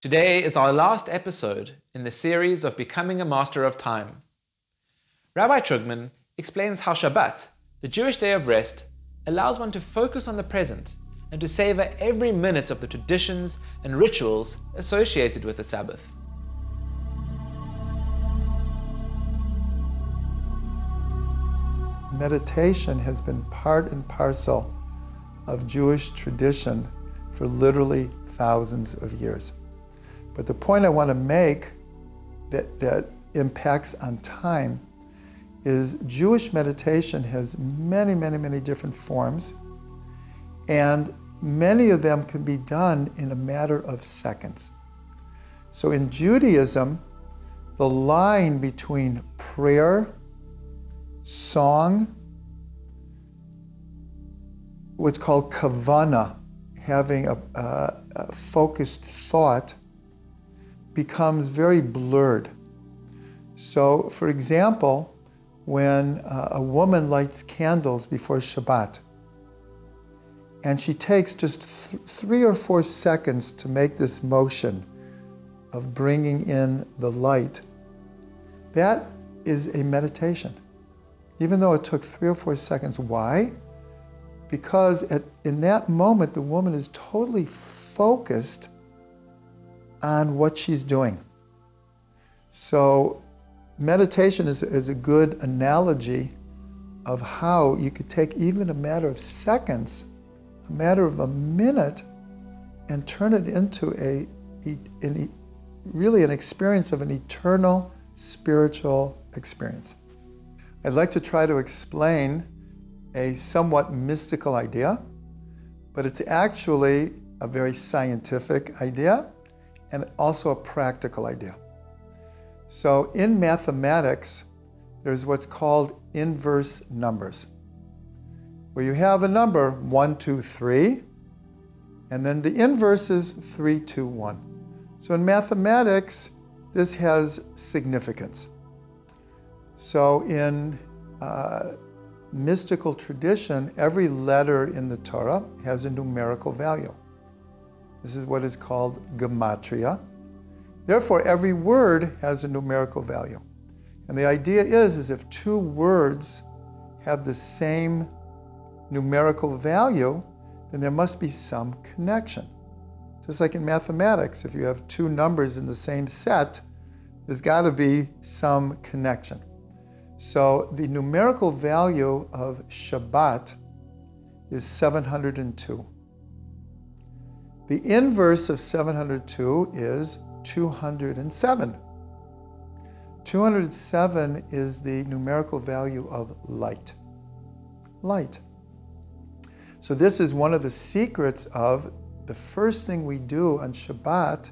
Today is our last episode in the series of Becoming a Master of Time. Rabbi Trugman explains how Shabbat, the Jewish day of rest, allows one to focus on the present and to savor every minute of the traditions and rituals associated with the Sabbath. Meditation has been part and parcel of Jewish tradition for literally thousands of years. But the point I want to make that impacts on time is Jewish meditation has many different forms, and many of them can be done in a matter of seconds. So in Judaism, the line between prayer, song, what's called kavana, having a focused thought, becomes very blurred. So, for example, when a woman lights candles before Shabbat, and she takes just 3 or 4 seconds to make this motion of bringing in the light, that is a meditation. Even though it took 3 or 4 seconds. Why? Because in that moment, the woman is totally focused on what she's doing. So meditation is a good analogy of how you could take even a matter of seconds, a matter of a minute, and turn it into really an experience of an eternal spiritual experience. I'd like to try to explain a somewhat mystical idea, but it's actually a very scientific idea and also a practical idea. So in mathematics, there's what's called inverse numbers, where you have a number 1, 2, 3, and then the inverse is 3, 2, 1. So in mathematics, this has significance. So in mystical tradition, every letter in the Torah has a numerical value. This is what is called gematria. Therefore, every word has a numerical value. And the idea is if 2 words have the same numerical value, then there must be some connection. Just like in mathematics, if you have 2 numbers in the same set, there's got to be some connection. So the numerical value of Shabbat is 702. The inverse of 702 is 207. 207 is the numerical value of light. Light. So this is one of the secrets of the first thing we do on Shabbat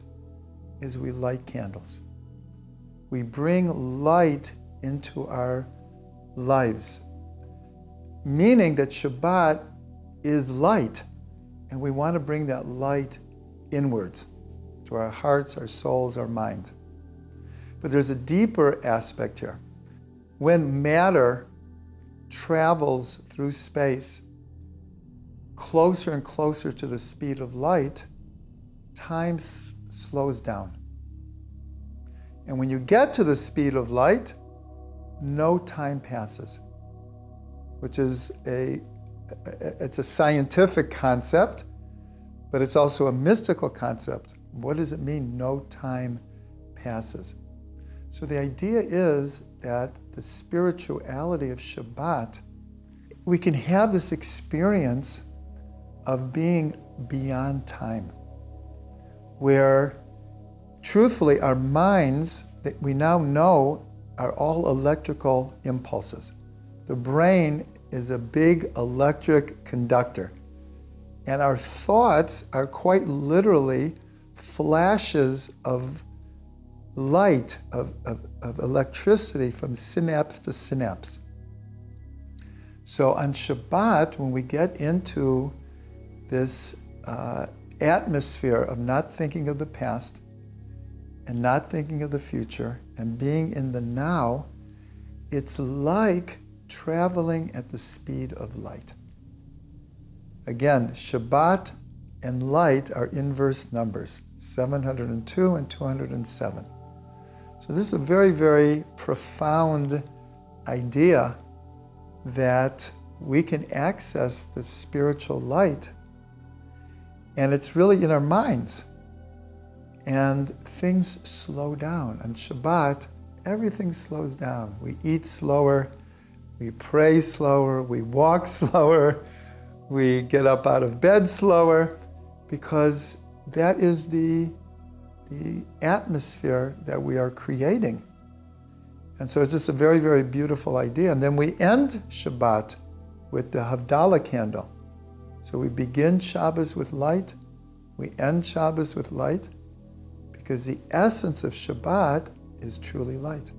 is we light candles. We bring light into our lives, meaning that Shabbat is light, and we want to bring that light inwards to our hearts, our souls, our mind. But there's a deeper aspect here. When matter travels through space closer and closer to the speed of light, time slows down. And when you get to the speed of light, no time passes, which is it's a scientific concept, but it's also a mystical concept. What does it mean, no time passes? So the idea is that the spirituality of Shabbat, we can have this experience of being beyond time, where truthfully our minds that we now know are all electrical impulses. The brain is a big electric conductor, and our thoughts are quite literally flashes of light, of electricity from synapse to synapse. So on Shabbat, when we get into this atmosphere of not thinking of the past and not thinking of the future and being in the now, it's like traveling at the speed of light. Again, Shabbat and light are inverse numbers. 702, and 207. So this is a very, very profound idea that we can access the spiritual light, and it's really in our minds. And things slow down. On Shabbat, everything slows down. We eat slower, we pray slower, we walk slower, we get up out of bed slower, because that is the atmosphere that we are creating. And so it's just a very, very beautiful idea. And then we end Shabbat with the Havdalah candle. So we begin Shabbos with light, we end Shabbos with light, because the essence of Shabbat is truly light.